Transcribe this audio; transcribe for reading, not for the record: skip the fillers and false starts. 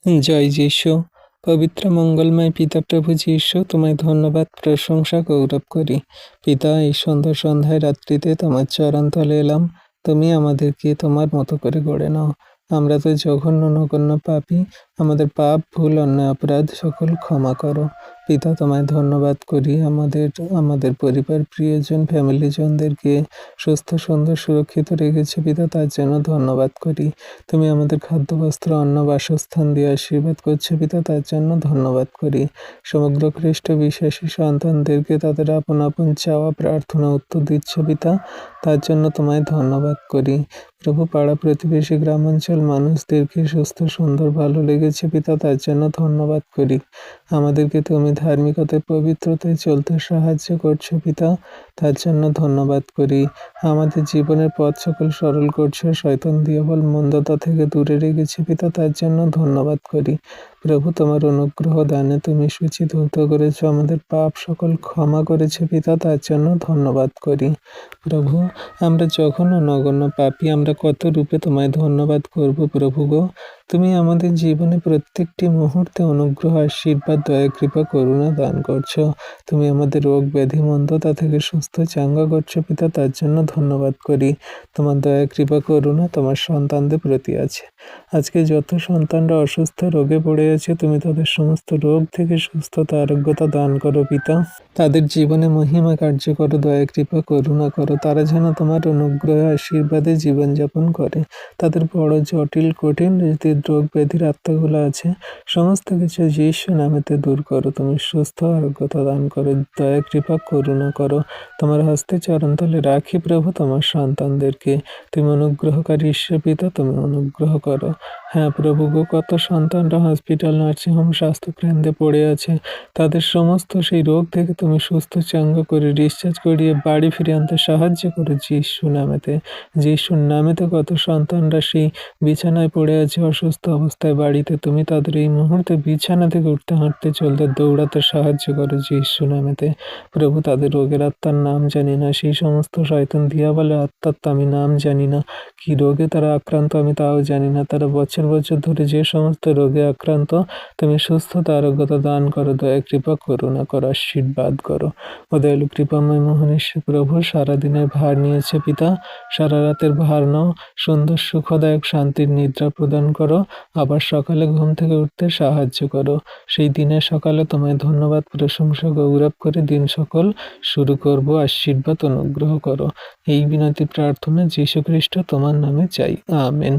জয় যীশু। পবিত্র মঙ্গলময় পিতা প্রভু যীশু, তোমায় ধন্যবাদ, প্রশংসা, গৌরব করি। পিতা, এই সুন্দর সন্ধ্যায় রাত্রিতে তোমার চরণতলে এলাম। তুমি আমাদেরকে তোমার মতো করে গড়ে নাও। আমরা তো জঘন্য নগণ্য পাপী। আমাদের পাপ, ভুল, অন্যায়, অপরাধ সকল ক্ষমা করো। পিতা, তোমায় ধন্যবাদ করি। আমাদের পরিবার, প্রিয়জন, ফ্যামিলিজনদেরকে সুস্থ, সুন্দর, সুরক্ষিত রেখেছে পিতা, তার জন্য ধন্যবাদ করি। তুমি আমাদের খাদ্য, বস্ত্র, অন্ন, বাসস্থান দিয়ে আশীর্বাদ করছো পিতা, তার জন্য ধন্যবাদ করি। সমগ্র খ্রিস্ট বিশ্বাসী সন্তানদেরকে তাদের আপন আপন চাওয়া প্রার্থনা উত্তর দিচ্ছ পিতা, তার জন্য তোমায় ধন্যবাদ করি। প্রভু, পাড়া প্রতিবেশী গ্রামাঞ্চল মানুষদেরকে সুস্থ, সুন্দর, ভালো লেগেছে পিতা, তার জন্য ধন্যবাদ করি। আমাদেরকে তুমি ধার্মিকতায়, পবিত্রতায় চলতে সাহায্য করছো পিতা, তার জন্য ধন্যবাদ করি। আমাদের জীবনের পথ সকল সরল করছো, শয়তান দিয়াবল মন্দতা থেকে দূরে রেখেছে পিতা, তার জন্য ধন্যবাদ করি। প্রভু, তোমার অনুগ্রহ দানে তুমি সূচিধৌত করেছো, আমাদের পাপ সকল ক্ষমা করেছে পিতা, তার জন্য ধন্যবাদ করি। প্রভু, আমরা যখন নগণ্য পাপী, আমরা কত রূপে তোমায় ধন্যবাদ করব প্রভু গো। তুমি আমাদের জীবনে প্রত্যেকটি মুহূর্তে অনুগ্রহ, আশীর্বাদ, দয়া, কৃপা, করুণা দান করছো। তুমি আমাদের রোগ ব্যাধি মন্দতা থেকে সুস্থ চাঙ্গা করছো পিতা, তার জন্য ধন্যবাদ করি। তোমার দয়া, কৃপা, করুণা তোমার সন্তানদের প্রতি আছে। আজকে যত সন্তানরা অসুস্থ রোগে পড়ে আছে, তুমি তাদের সমস্ত রোগ থেকে সুস্থতা, আরোগ্যতা দান করো পিতা। তাদের জীবনে মহিমা কার্য করো, দয়া, কৃপা, করুণা করো। তারা যেন তোমার অনুগ্রহ, আশীর্বাদে জীবনযাপন করে। তাদের বড় জটিল কঠিন যে রোগ ব্যাধির আত্মাগুলো আছে, সমস্ত কিছু যীশু নামেতে দূর করো। তুমি সুস্থ আরোগ্যতা দান করো, দয়া, কৃপা, করুণা করো। তোমার হস্তে চরণতলে রাখি প্রভু তোমার সন্তানদেরকে। তুমি অনুগ্রহকারী ঈশ্বর পিতা, তুমি অনুগ্রহ করো। হ্যাঁ প্রভু গো, কত সন্তানরা হসপিটাল, নার্সিংহোম, স্বাস্থ্যকেন্দ্রে পড়ে আছে, তাদের সমস্ত সেই রোগ থেকে তুমি সুস্থ চাঙ্গা করে ডিসচার্জ করিয়ে বাড়ি ফিরে আনতে সাহায্য করো যীশু নামেতে। যীশুর নামেতে কত সন্তানরা সেই বিছানায় পড়ে আছে অসুস্থ অবস্থায় বাড়িতে, তুমি তাদের এই মুহূর্তে বিছানা থেকে উঠতে, হাঁটতে, চলতে, দৌড়াতে সাহায্য করো যীশু নামেতে। প্রভু, তাদের রোগের আত্মার নাম জানি না, সেই সমস্ত শয়তান দিয়াবলের আত্মার তো আমি নাম জানি না, কি রোগে তারা আক্রান্ত আমি তাও জানি না। তারা বছর বছর ধরে যে সমস্ত রোগে আক্রান্ত, তুমি সুস্থতা, আরোগ্যতা দান করো, দয়া, কৃপা, করুণা করো, আশীর্বাদ করো। ও দয়ালু কৃপাময় মহানেশ্বর প্রভু, সারাদিনের ভার নিয়েছে পিতা, সারা রাতের ভার নাও, সুন্দর সুখদায়ক শান্তির নিদ্রা প্রদান করো। আবার সকালে ঘুম থেকে উঠতে সাহায্য করো। সেই দিনের সকালে তোমায় ধন্যবাদ, প্রশংসা, গৌরব করে দিন সকল শুরু করব। আশীর্বাদ, অনুগ্রহ করো। এই বিনতি প্রার্থনা যীশু খ্রিস্ট তোমার নামে চাই, আমেন।